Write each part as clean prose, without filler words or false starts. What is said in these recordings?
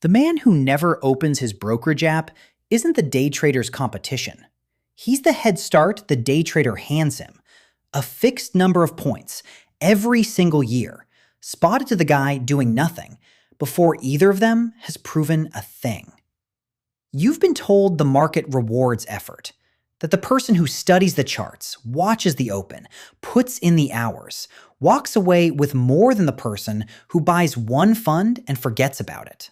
The man who never opens his brokerage app isn't the day trader's competition. He's the head start the day trader hands him. A fixed number of points every single year, spotted to the guy doing nothing before either of them has proven a thing. You've been told the market rewards effort, that the person who studies the charts, watches the open, puts in the hours, walks away with more than the person who buys one fund and forgets about it.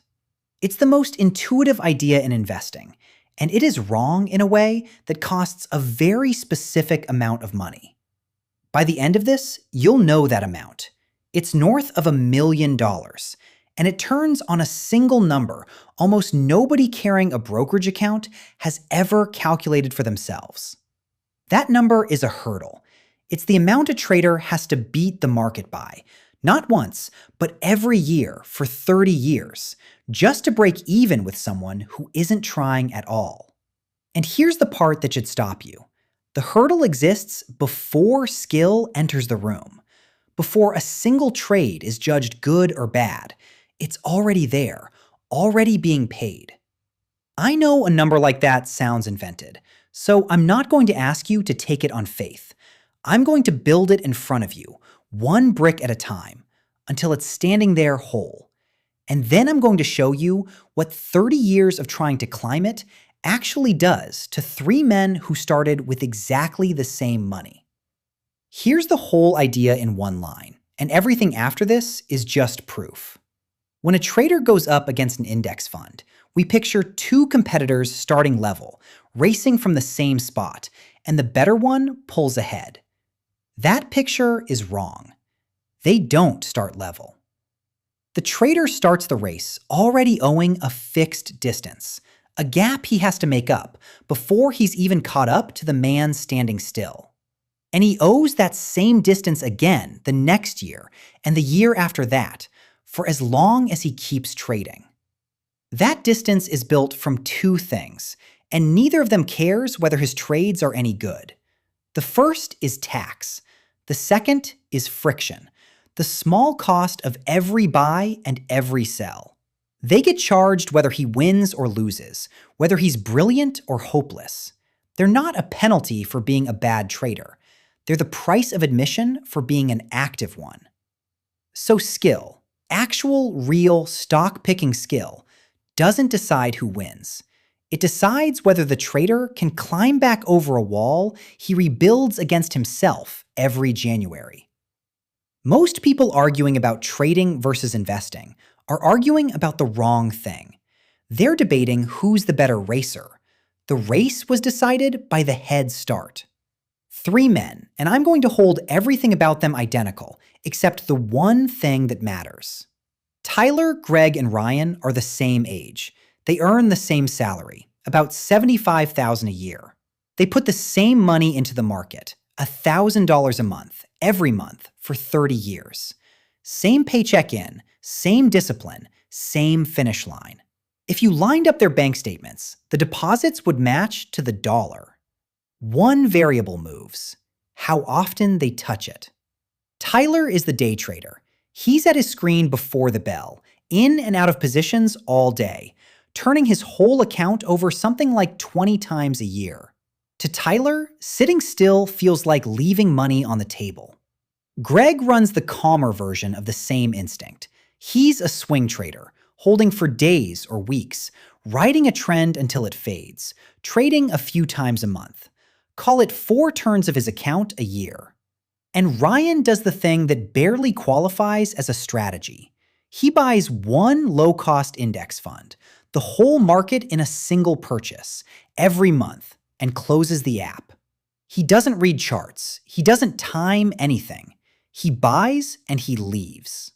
It's the most intuitive idea in investing, and it is wrong in a way that costs a very specific amount of money. By the end of this, you'll know that amount. It's north of $1 million, and it turns on a single number almost nobody carrying a brokerage account has ever calculated for themselves. That number is a hurdle. It's the amount a trader has to beat the market by, not once, but every year for 30 years, just to break even with someone who isn't trying at all. And here's the part that should stop you. The hurdle exists before skill enters the room. Before a single trade is judged good or bad, it's already there, already being paid. I know a number like that sounds invented, so I'm not going to ask you to take it on faith. I'm going to build it in front of you, one brick at a time, until it's standing there whole. And then I'm going to show you what 30 years of trying to climb it actually does to 3 men who started with exactly the same money. Here's the whole idea in one line, and everything after this is just proof. When a trader goes up against an index fund, we picture 2 competitors starting level, racing from the same spot, and the better one pulls ahead. That picture is wrong. They don't start level. The trader starts the race already owing a fixed distance, a gap he has to make up before he's even caught up to the man standing still. And he owes that same distance again the next year and the year after that, for as long as he keeps trading. That distance is built from 2 things, and neither of them cares whether his trades are any good. The first is tax. The second is friction, the small cost of every buy and every sell. They get charged whether he wins or loses, whether he's brilliant or hopeless. They're not a penalty for being a bad trader. They're the price of admission for being an active one. So skill, actual, real, stock-picking skill, doesn't decide who wins. It decides whether the trader can climb back over a wall he rebuilds against himself every January. Most people arguing about trading versus investing are arguing about the wrong thing. They're debating who's the better racer. The race was decided by the head start. 3 men, and I'm going to hold everything about them identical, except the one thing that matters. Tyler, Greg, and Ryan are the same age. They earn the same salary, about $75,000 a year. They put the same money into the market, $1,000 a month, every month, for 30 years. Same paycheck in, same discipline, same finish line. If you lined up their bank statements, the deposits would match to the dollar. One variable moves: how often they touch it. Tyler is the day trader. He's at his screen before the bell, in and out of positions all day, turning his whole account over something like 20 times a year. To Tyler, sitting still feels like leaving money on the table. Greg runs the calmer version of the same instinct. He's a swing trader, holding for days or weeks, riding a trend until it fades, trading a few times a month. Call it 4 turns of his account a year. And Ryan does the thing that barely qualifies as a strategy. He buys one low-cost index fund, the whole market in a single purchase, every month, and closes the app. He doesn't read charts. He doesn't time anything. He buys and he leaves.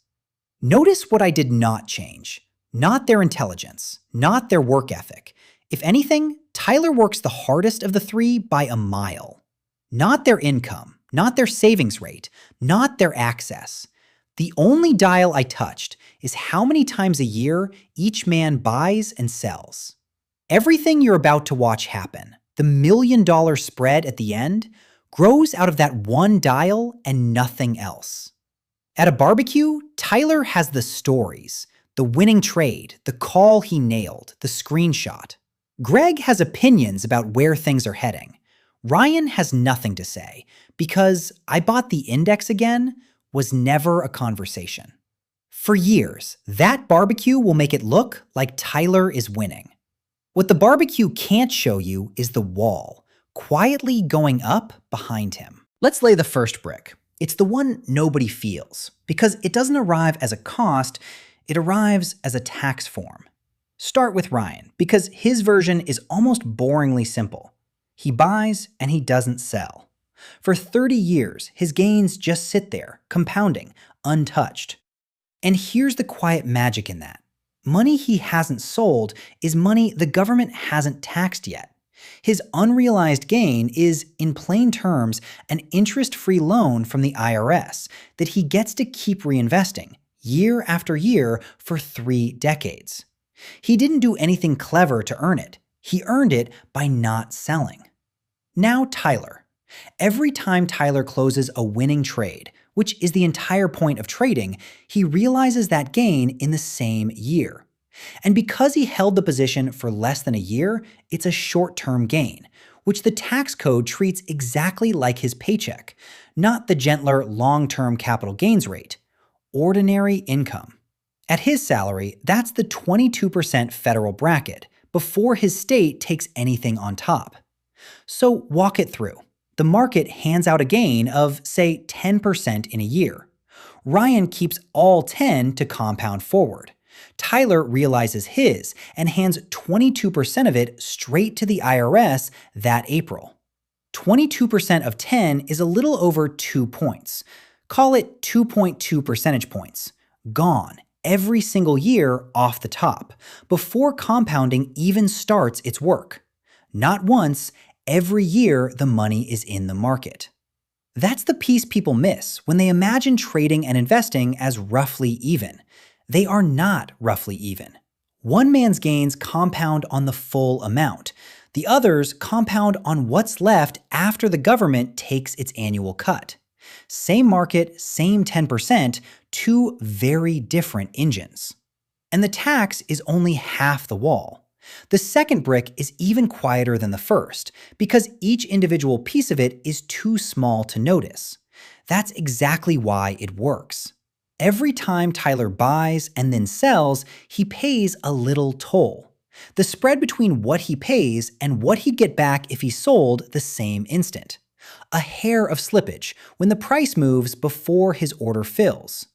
Notice what I did not change. Not their intelligence, not their work ethic. If anything, Tyler works the hardest of the 3 by a mile. Not their income, not their savings rate, not their access. The only dial I touched is how many times a year each man buys and sells. Everything you're about to watch happen, the $1 million spread at the end, grows out of that one dial and nothing else. At a barbecue, Tyler has the stories, The winning trade, the call he nailed, the screenshot. Greg has opinions about where things are heading. Ryan has nothing to say, because I bought the index again was never a conversation. For years, that barbecue will make it look like Tyler is winning. What the barbecue can't show you is the wall, quietly going up behind him. Let's lay the first brick. It's the one nobody feels, because it doesn't arrive as a cost, it arrives as a tax form. Start with Ryan, because his version is almost boringly simple. He buys and he doesn't sell. For 30 years, his gains just sit there, compounding, untouched. And here's the quiet magic in that. Money he hasn't sold is money the government hasn't taxed yet. His unrealized gain is, in plain terms, an interest-free loan from the IRS that he gets to keep reinvesting, year after year, for 3 decades. He didn't do anything clever to earn it. He earned it by not selling. Now Tyler. Every time Tyler closes a winning trade, which is the entire point of trading, he realizes that gain in the same year. And because he held the position for less than a year, it's a short-term gain, which the tax code treats exactly like his paycheck, not the gentler long-term capital gains rate. Ordinary income. At his salary, that's the 22% federal bracket, before his state takes anything on top. So walk it through. The market hands out a gain of, say, 10% in a year. Ryan keeps all 10 to compound forward. Tyler realizes his and hands 22% of it straight to the IRS that April. 22% of 10 is a little over 2 points. Call it 2.2 percentage points. Gone every single year off the top, before compounding even starts its work. Not once, every year the money is in the market. That's the piece people miss when they imagine trading and investing as roughly even. They are not roughly even. One man's gains compound on the full amount. The others compound on what's left after the government takes its annual cut. Same market, same 10%, 2 very different engines. And the tax is only half the wall. The second brick is even quieter than the first, because each individual piece of it is too small to notice. That's exactly why it works. Every time Tyler buys and then sells, he pays a little toll. The spread between what he pays and what he'd get back if he sold the same instant. A hair of slippage when the price moves before his order fills.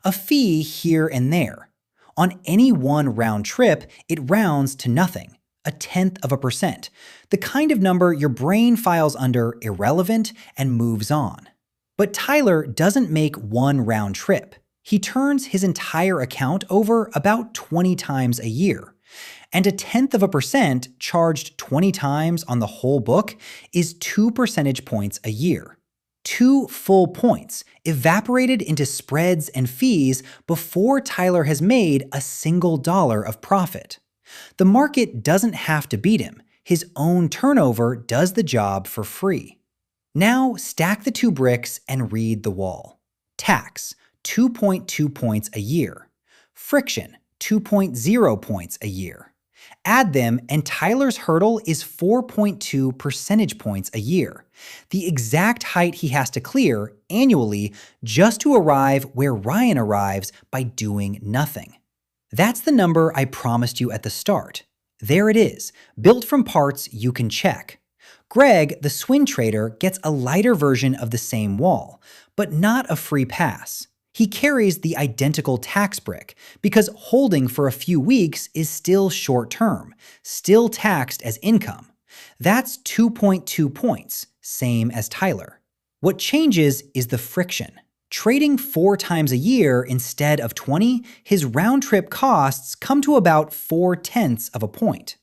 A fee here and there. On any one round trip, it rounds to nothing, 0.1%, the kind of number your brain files under irrelevant and moves on. But Tyler doesn't make one round trip. He turns his entire account over about 20 times a year. And 0.1% charged 20 times on the whole book is 2 percentage points a year. 2 full points evaporated into spreads and fees before Tyler has made a single dollar of profit. The market doesn't have to beat him. His own turnover does the job for free. Now stack the 2 bricks and read the wall. Tax, 2.2 points a year. Friction, 2.0 points a year. Add them and Tyler's hurdle is 4.2 percentage points a year, the exact height he has to clear annually just to arrive where Ryan arrives by doing nothing. That's the number I promised you at the start. There it is, built from parts you can check. Greg, the swing trader, gets a lighter version of the same wall, but not a free pass. He carries the identical tax brick because holding for a few weeks is still short-term, still taxed as income. That's 2.2 points, same as Tyler. What changes is the friction. Trading 4 times a year instead of 20, his round-trip costs come to about 0.4 of a point.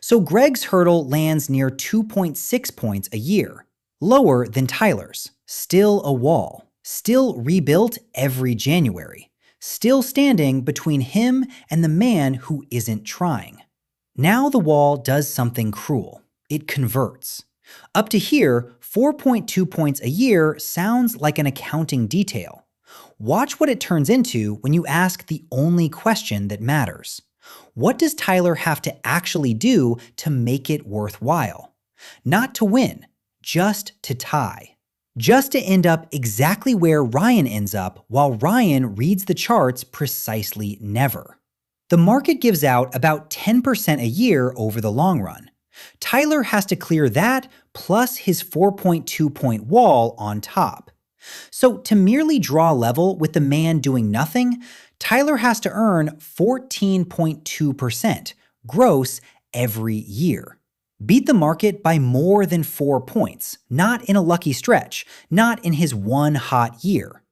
So Greg's hurdle lands near 2.6 points a year, lower than Tyler's. Still a wall. Still rebuilt every January, still standing between him and the man who isn't trying. Now the wall does something cruel. It converts. Up to here, 4.2 points a year sounds like an accounting detail. Watch what it turns into when you ask the only question that matters. What does Tyler have to actually do to make it worthwhile? Not to win, just to tie. Just to end up exactly where Ryan ends up while Ryan reads the charts precisely never. The market gives out about 10% a year over the long run. Tyler has to clear that plus his 4.2-point wall on top. So to merely draw level with the man doing nothing, Tyler has to earn 14.2% gross every year. Beat the market by more than 4 points, not in a lucky stretch, not in his one hot year.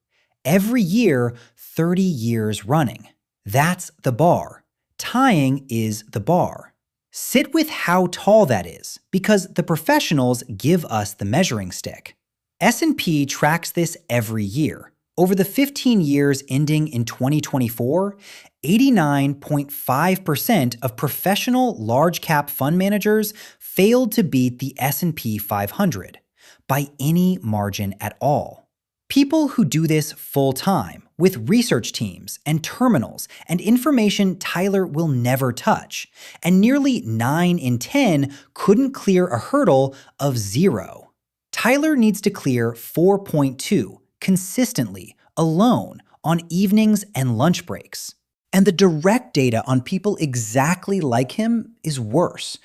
Every year, 30 years running. That's the bar. Tying is the bar. Sit with how tall that is, because the professionals give us the measuring stick. S&P tracks this every year. Over the 15 years ending in 2024, 89.5% of professional large-cap fund managers failed to beat the S&P 500 by any margin at all. People who do this full-time, with research teams and terminals and information Tyler will never touch, and nearly 9 in 10 couldn't clear a hurdle of 0. Tyler needs to clear 4.2 consistently, alone, on evenings and lunch breaks. And the direct data on people exactly like him is worse.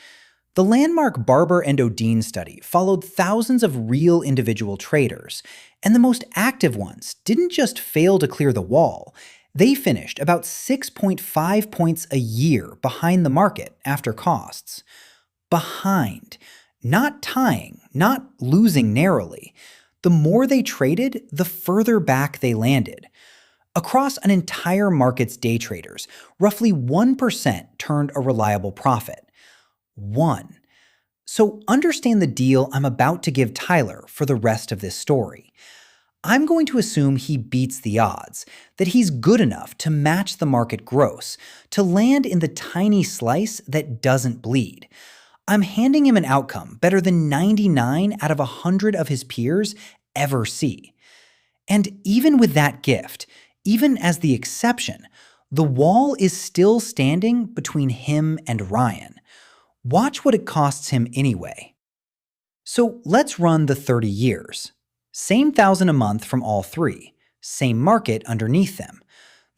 The landmark Barber and Odin study followed thousands of real individual traders, and the most active ones didn't just fail to clear the wall, they finished about 6.5 points a year behind the market after costs. Behind. Not tying, not losing narrowly. The more they traded, the further back they landed. Across an entire market's day traders, roughly 1% turned a reliable profit. 1. So understand the deal I'm about to give Tyler for the rest of this story. I'm going to assume he beats the odds, that he's good enough to match the market gross, to land in the tiny slice that doesn't bleed. I'm handing him an outcome better than 99 out of 100 of his peers ever see. And even with that gift, even as the exception, the wall is still standing between him and Ryan. Watch what it costs him anyway. So let's run the 30 years. Same $1,000 a month from all three. Same market underneath them.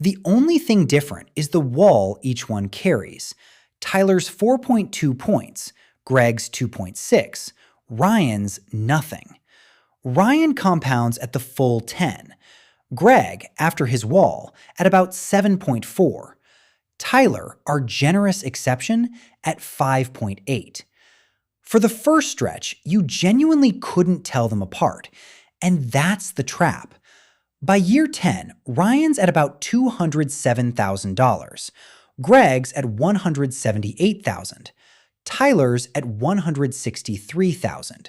The only thing different is the wall each one carries. Tyler's 4.2 points, Greg's 2.6, Ryan's nothing. Ryan compounds at the full 10. Greg, after his wall, at about 7.4. Tyler, our generous exception, at 5.8. For the first stretch, you genuinely couldn't tell them apart, and that's the trap. By year 10, Ryan's at about $207,000. Greg's at $178,000. Tyler's at $163,000.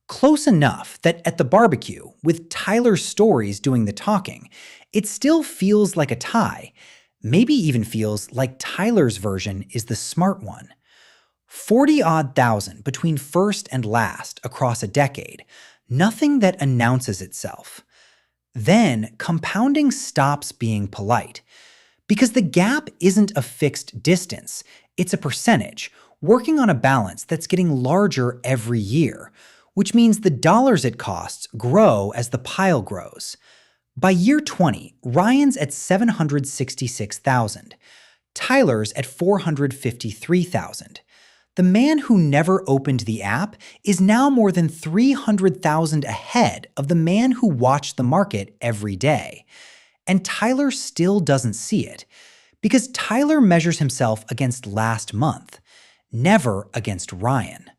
Close enough that at the barbecue, with Tyler's stories doing the talking, it still feels like a tie. Maybe even feels like Tyler's version is the smart one. 40-odd thousand between first and last across a decade. Nothing that announces itself. Then compounding stops being polite. Because the gap isn't a fixed distance, it's a percentage, working on a balance that's getting larger every year, which means the dollars it costs grow as the pile grows. By year 20, Ryan's at $766,000. Tyler's at $453,000. The man who never opened the app is now more than $300,000 ahead of the man who watched the market every day. And Tyler still doesn't see it, because Tyler measures himself against last month, never against Ryan.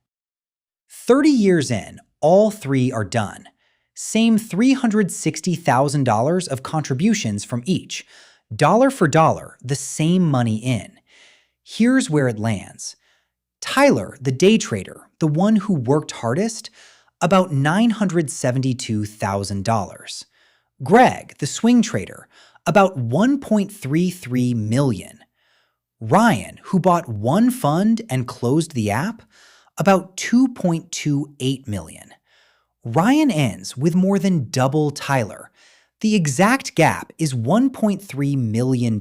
30 years in, all three are done. Same $360,000 of contributions from each. Dollar for dollar, the same money in. Here's where it lands. Tyler, the day trader, the one who worked hardest, about $972,000. Greg, the swing trader, about $1.33 million. Ryan, who bought one fund and closed the app, about $2.28 million. Ryan ends with more than double Tyler. The exact gap is $1.3 million.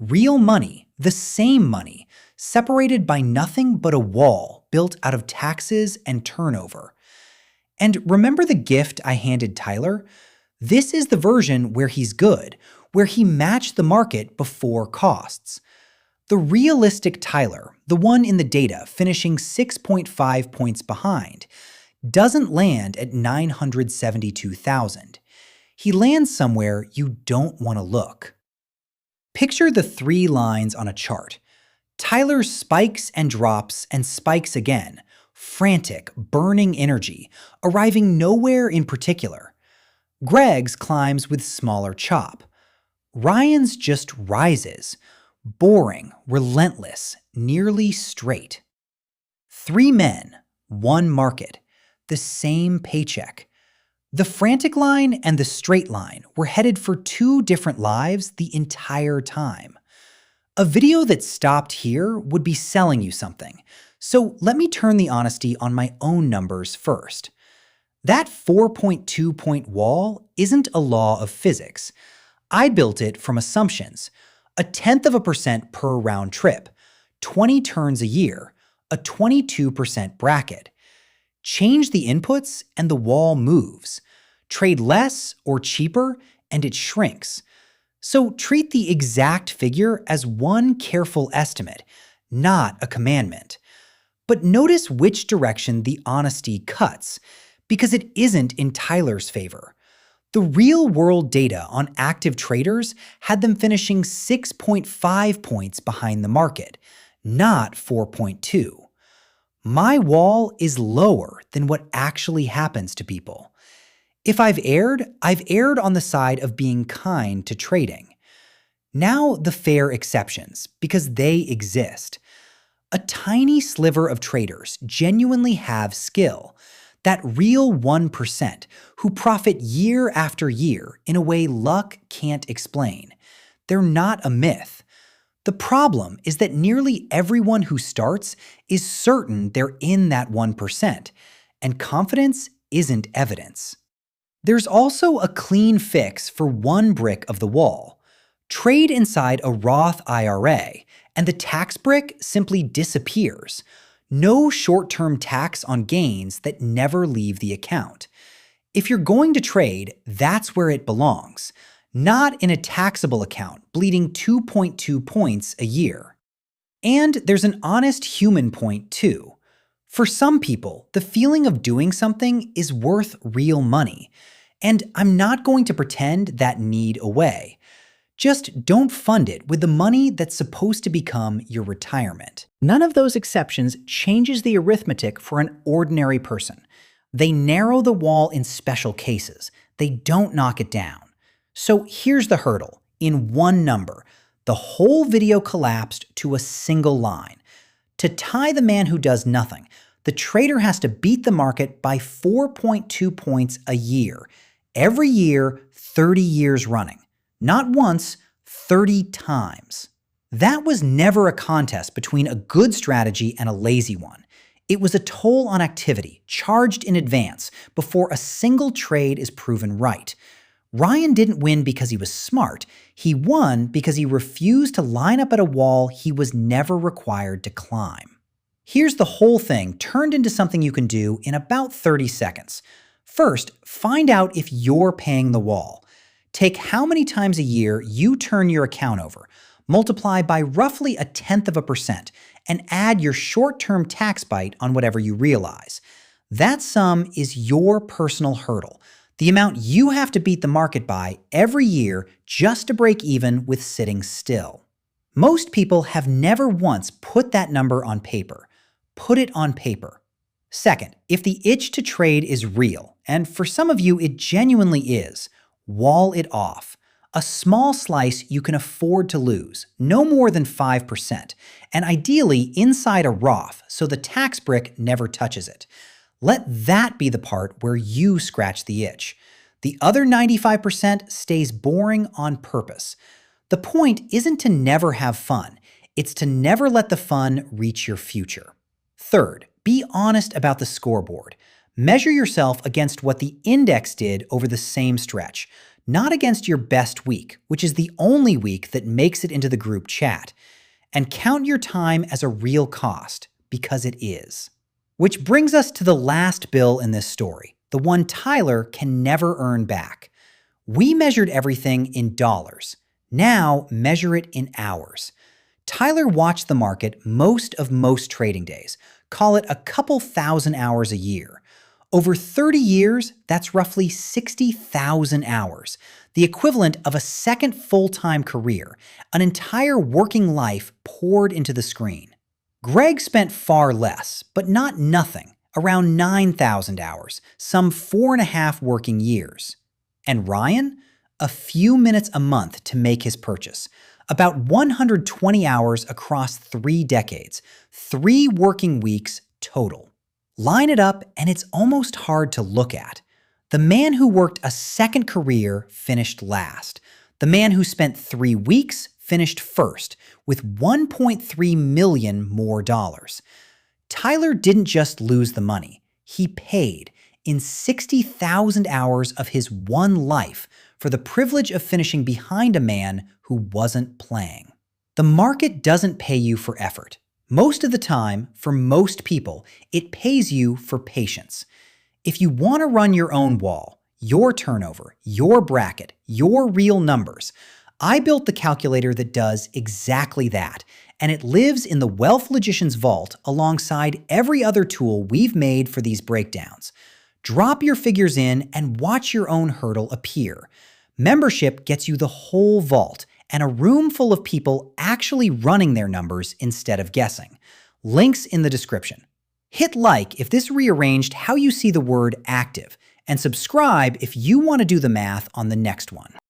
Real money, the same money, separated by nothing but a wall built out of taxes and turnover. And remember the gift I handed Tyler? This is the version where he's good, where he matched the market before costs. The realistic Tyler, the one in the data finishing 6.5 points behind, doesn't land at 972,000. He lands somewhere you don't want to look. Picture the three lines on a chart. Tyler spikes and drops and spikes again, frantic, burning energy, arriving nowhere in particular. Greg's climbs with smaller chop. Ryan's just rises, boring, relentless, nearly straight. Three men, one market, the same paycheck. The frantic line and the straight line were headed for two different lives the entire time. A video that stopped here would be selling you something, so let me turn the honesty on my own numbers first. That 4.2 point wall isn't a law of physics. I built it from assumptions. 0.1% per round trip, 20 turns a year, a 22% bracket. Change the inputs and the wall moves. Trade less or cheaper and it shrinks. So treat the exact figure as one careful estimate, not a commandment. But notice which direction the honesty cuts, because it isn't in Tyler's favor. The real-world data on active traders had them finishing 6.5 points behind the market, not 4.2. My wall is lower than what actually happens to people. If I've erred on the side of being kind to trading. Now the fair exceptions, because they exist. A tiny sliver of traders genuinely have skill. That real 1% who profit year after year in a way luck can't explain. They're not a myth. The problem is that nearly everyone who starts is certain they're in that 1%, and confidence isn't evidence. There's also a clean fix for one brick of the wall. Trade inside a Roth IRA, and the tax brick simply disappears. No short-term tax on gains that never leave the account. If you're going to trade, that's where it belongs, not in a taxable account bleeding 2.2 points a year. And there's an honest human point too. For some people, the feeling of doing something is worth real money, and I'm not going to pretend that need away. Just don't fund it with the money that's supposed to become your retirement. None of those exceptions changes the arithmetic for an ordinary person. They narrow the wall in special cases. They don't knock it down. So here's the hurdle. In one number, the whole video collapsed to a single line. To tie the man who does nothing, the trader has to beat the market by 4.2 points a year. Every year, 30 years running. Not once, 30 times. That was never a contest between a good strategy and a lazy one. It was a toll on activity, charged in advance, before a single trade is proven right. Ryan didn't win because he was smart. He won because he refused to line up at a wall he was never required to climb. Here's the whole thing turned into something you can do in about 30 seconds. First, find out if you're paying the wall. Take how many times a year you turn your account over, multiply by roughly 0.1%, and add your short-term tax bite on whatever you realize. That sum is your personal hurdle, the amount you have to beat the market by every year just to break even with sitting still. Most people have never once put that number on paper. Put it on paper. Second, if the itch to trade is real, and for some of you it genuinely is, wall it off. A small slice you can afford to lose, no more than 5%, and ideally inside a Roth so the tax brick never touches it. Let that be the part where you scratch the itch. The other 95% stays boring on purpose. The point isn't to never have fun, it's to never let the fun reach your future. Third, be honest about the scoreboard. Measure yourself against what the index did over the same stretch. not against your best week, which is the only week that makes it into the group chat. And count your time as a real cost, because it is. Which brings us to the last bill in this story, the one Tyler can never earn back. We measured everything in dollars. Now measure it in hours. Tyler watched the market most trading days. Call it a couple thousand hours a year. Over 30 years, that's roughly 60,000 hours, the equivalent of a second full-time career, an entire working life poured into the screen. Greg spent far less, but not nothing, around 9,000 hours, some 4.5 working years. And Ryan? A few minutes a month to make his purchase. About 120 hours across 3 decades, 3 working weeks total. Line it up and it's almost hard to look at. The man who worked a second career finished last. The man who spent 3 weeks finished first, with 1.3 million more dollars. Tyler didn't just lose the money. He paid, in 60,000 hours of his one life, for the privilege of finishing behind a man who wasn't playing. The market doesn't pay you for effort. Most of the time, for most people, it pays you for patience. If you want to run your own wall, your turnover, your bracket, your real numbers, I built the calculator that does exactly that, and it lives in the Wealth Logician's vault alongside every other tool we've made for these breakdowns. Drop your figures in and watch your own hurdle appear. Membership gets you the whole vault and a room full of people actually running their numbers instead of guessing. Links in the description. Hit like if this rearranged how you see the word active, and subscribe if you want to do the math on the next one.